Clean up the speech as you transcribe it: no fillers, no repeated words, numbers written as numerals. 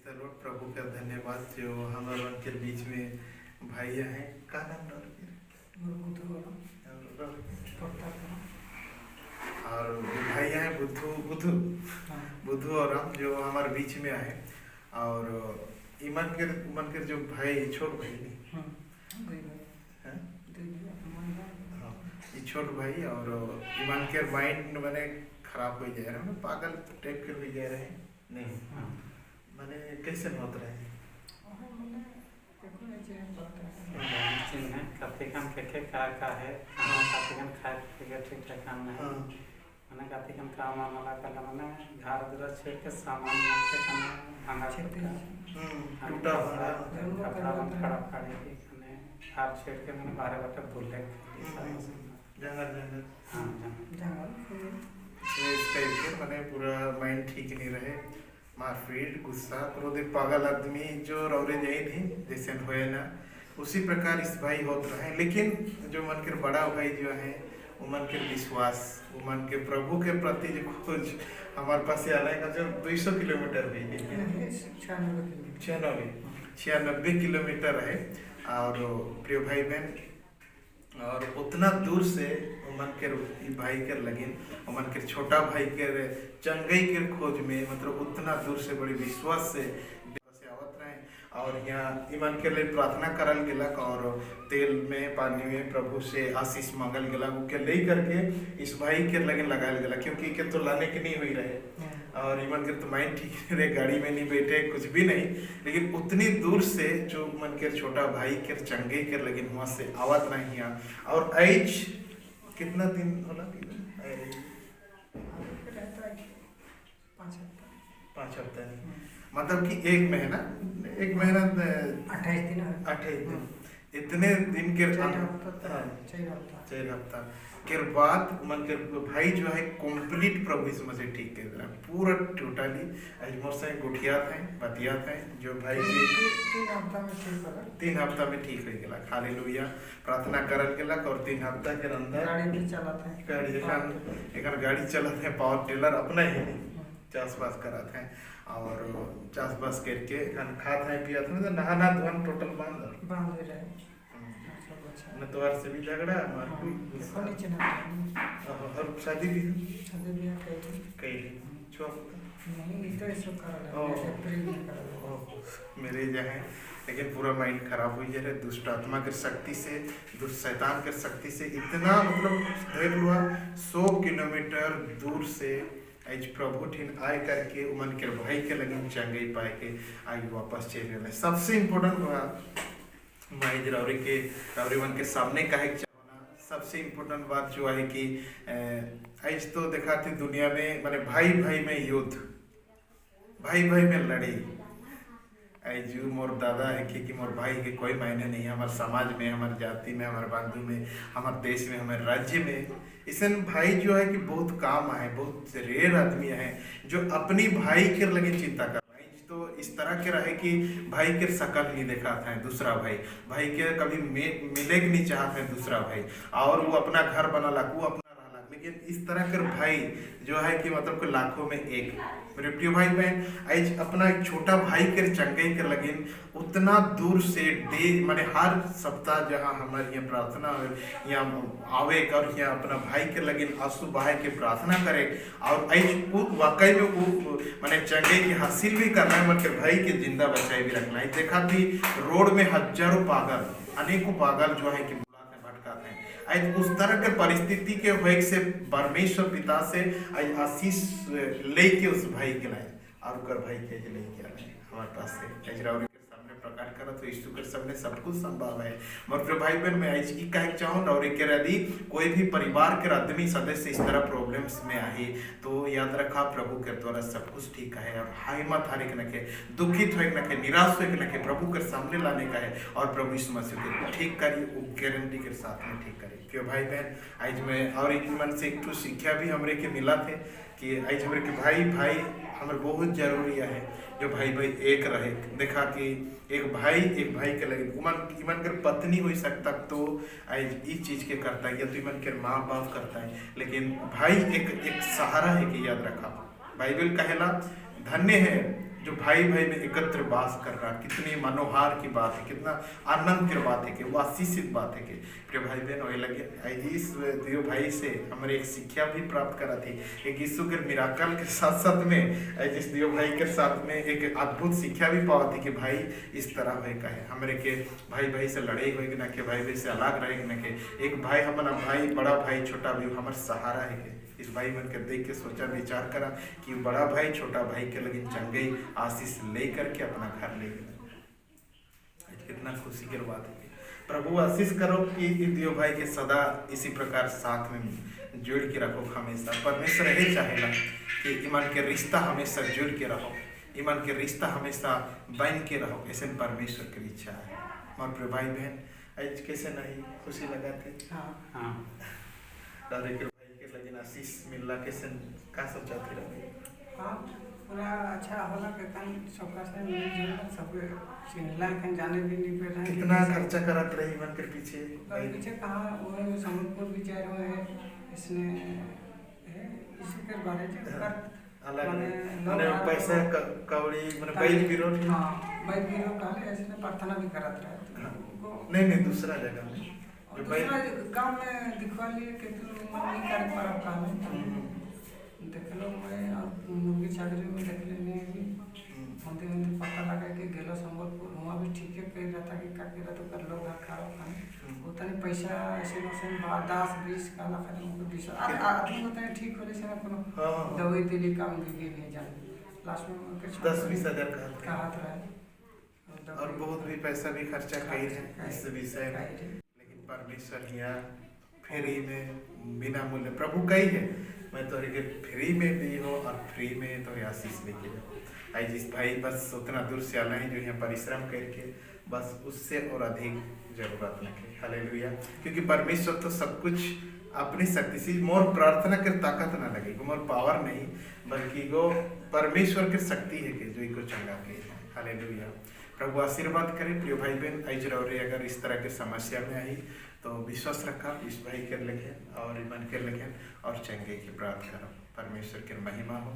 स्तलोट प्रभु का धन्यवाद जो हमारे उनके बीच में भैया हैं। का नाम और भैया हैं बुद्धू बुद्धू बुद्धू और हम जो हमारे बीच में आए। और इमन के जो भाई छोट भाई नहीं ये छोट भाई और इमन के माइंड मैंने खराब हो जा रहे हैं, पागल टाइप के भी जा रहे हैं नहीं मैंने कैसे होत रहे हैं कातिकन के का है कातिकन खाए के ठीक ठाक काम नहीं मैंने कातिकन काम वाला कल मैंने घर दूर छे के सामान के कने भांगा टूटा भरा कपड़ा खड़ा पड़े के कने हाथ छेड़ के मैंने बाहर बैठे भूले जंगल जंगल जंगल इस टाइप के मैंने पूरा माइंड ठीक नहीं रहे, मारपीट गुस्सा क्रोध पागल आदमी जो रौरे जाए नहीं जैसे होए ना उसी प्रकार इस भाई होते रहे। लेकिन जो मन के बड़ा भाई जो है वो मन के विश्वास वो मन के प्रभु के प्रति जो खोज हमारे पास से आने का जो 200 किलोमीटर भी 96 किलोमीटर है। और प्रिय भाई बहन और उतना दूर से मन के भाई के लगिन मन के छोटा भाई के चंगई के खोज में मतलब उतना दूर से बड़ी विश्वास से आवत रहे। और यहाँ ईमान के लिए प्रार्थना करल गेलक और तेल में पानी में प्रभु से आशीष मांगल गेलक के ले करके इस भाई के लगे लगायल गेला क्योंकि के तो लाने के नहीं हुई रहे और ईमान के तो माइंड ठीक नहीं रहे, गाड़ी में नहीं बैठे कुछ भी नहीं। लेकिन उतनी दूर से जो मन के छोटा भाई के चंगे के लगे वहाँ से आवत नहीं यहाँ। और ऐज कितना दिन होला 5 हफ्ता मतलब कि एक महीना 28 दिन इतने दिन के 4 हफ्ता के बाद मन के भाई जो है कंप्लीट प्रभु यीशु मसीह ठीक कर दिला पूरा टोटली अजमोर से गुठियात हैं बतियात हैं जो भाई 3 हफ्ता में ठीक हो गया। हालेलुया प्रार्थना करल गेलक और 3 हफ्ता के अंदर गाड़ी चलाते हैं पावर टेलर अपना ही चाषबास कराते हैं और चाषबास करके खाते हैं पियाते हैं। नहाना धोना टोटल बांध रहे नतवार से भी झगड़ा और शादी भी कई मेरे जहाँ लेकिन पूरा माइंड खराब हुई जा रहा है दुष्ट आत्मा के शक्ति से दुष्ट शैतान के शक्ति से इतना मतलब देख लो 100 किलोमीटर दूर से आज प्रभु ठीन आए करके उमन के भाई के लगे चंगई पाए के आज वापस चले गए। सबसे इम्पोर्टेंट माइज रावरीवन के सामने का है सबसे इम्पोर्टेंट बात जो है कि आज तो देखा थी दुनिया में माने भाई भाई में युद्ध भाई भाई में लड़ाई आज मोर दादा है कि मोर भाई के कोई मायने नहीं है हमारे समाज में हमारे जाति में हमारे बंधु में हमारे देश में हमारे राज्य में। इसमें भाई जो है कि बहुत काम है बहुत रेयर आदमी है जो अपनी भाई के लगे चिंता कर तो इस तरह के रहे कि भाई के शकल नहीं देखा था दूसरा भाई के कभी मिले नहीं चाहते हैं दूसरा भाई और वो अपना घर बना ला वो अपना रहा। लेकिन इस तरह के भाई जो है कि मतलब कि लाखों में एक मेरे प्रिय भाई बहन आज अपना एक छोटा भाई के चंगई के लगे उतना दूर से माने हर सप्ताह जहाँ हमारे यहाँ प्रार्थना यहाँ आवे और यहाँ अपना भाई के लगे आंसू बहाय के प्रार्थना करे और आज वाकई में वो माने चंगई की हासिल भी करना है मन के भाई के जिंदा बचाए भी रखना है। देखा थी रोड में हजारों पागल अनेकों पागल जो है कि भटकाते हैं आज उस तरह के परिस्थिति के होए से परमेश्वर पिता से आज आशीष लेके उस भाई के लाए और कर भाई के लेके आए हमारे पास से हजरावरी के सामने प्रकट करा तो यीशु के सामने सब कुछ संभव है। मगर भाई बहन मैं आज की कहे चाहूँ और एक यदि कोई भी परिवार के आदमी सदस्य इस तरह प्रॉब्लम्स में आए तो याद रखा प्रभु के द्वारा सब कुछ ठीक है और हिम्मत हारे के नखे दुखित हो नखे निराश हो नखे प्रभु के सामने लाने का है और प्रभु यीशु मसीह को ठीक करिए वो गारंटी के साथ में ठीक करिए। क्यों भाई बहन आज मैं और एक मन से एक शिक्षा भी हमरे के मिला थे कि आज हमरे के भाई हमारे बहुत जरूरी है जो भाई एक रहे। देखा कि एक भाई के लगे इमन कर पत्नी हो सकता तो आज इस चीज के करता है या तो इमन के माँ बाप करता है लेकिन भाई एक सहारा है कि याद रखा बाइबल कहेला धन्य है जो भाई भाई में एकत्र वास कर रहा, कितनी मनोहार की बात है, कितना आनंद की बात है कि वो आशीषित बात है कि प्रिय भाई बहन वही लगे इस दियो भाई से हमारे एक शिक्षा भी प्राप्त करा थी, एक यीशु के मिराकल के साथ साथ में जिस दियो भाई के साथ में एक अद्भुत शिक्षा भी पावा थी कि भाई इस तरह हुए का है हमारे के भाई भाई से लड़े हुए ना के भाई भाई से अलग रहे ना के एक भाई हमारा भाई बड़ा भाई छोटा भाई हमारे सहारा है के इस भाई मन के देख के सोचा विचार करा कि बड़ा भाई छोटा भाई के लगे चंगे आशीष ले करके अपना घर ले गए। कितना खुशी की बात है। प्रभु आशीष करो कि दियो भाई के सदा इसी प्रकार साथ में जोड़ के रखो हमेशा। परमेश्वर यही चाहेगा कि ईमान के रिश्ता हमेशा जुड़ के रहो, ईमान के रिश्ता हमेशा बन के रहो, ऐसे परमेश्वर की इच्छा है। और प्रिय भाई बहन आज कैसे नहीं खुशी लगाते दादे के भाई के लगे आशीष मिलना कैसे का सोचा थी पूरा अच्छा होला के कान सबका से मिल सबके सिंगला के जाने भी नहीं पे रहा। कितना खर्चा करत रही मन के पीछे पीछे कहाँ वो समुद्रपुर विचार हुए इसने इसी के बारे में कर अलग माने पैसा कौड़ी माने बैल विरोध बैल विरोध काले ऐसे प्रार्थना भी करत रहे नहीं दूसरा जगह में दूसरा गांव में दिखवा लिए कि मन नहीं कर पर काले देख लो मैं मुर्गी छागरी में देख लेने भी होते होते पता लगा कि गेलो संबलपुर हुआ भी ठीक है कह रहा था कि का के तो कर लोग खाओ खाने उतने पैसा ऐसे नौसे 10-20 का ना खाने उनको 20 आदमी होता है ठीक होने से कोनो दवाई दिली काम दी नहीं जाने लास्ट में के 10-20 हजार का हाथ रहा और बहुत भी पैसा भी खर्चा कई है इस विषय में, लेकिन परमेश्वर यहाँ फ्री में बिना मूल्य प्रभु कही है मैं तो फ्री में दी हो और फ्री में तो आशीष लेके जाओ। आई जिस भाई बस उतना दूर से आना है जो यहाँ परिश्रम करके बस उससे और अधिक जरूरत नहीं। हालेलुया। क्योंकि परमेश्वर तो सब कुछ अपनी शक्ति से मोर प्रार्थना कर ताकत ना लगे मोर पावर नहीं बल्कि वो परमेश्वर की शक्ति है कि जो इनको चंगा के। हालेलुया। प्रभु आशीर्वाद करे प्रिय भाई बहन आई जरूर अगर इस तरह की समस्या में आई तो विश्वास रखा इस भाई के लिखे और ईमान के लिखे और चंगे की प्रार्थना करो। परमेश्वर की महिमा हो।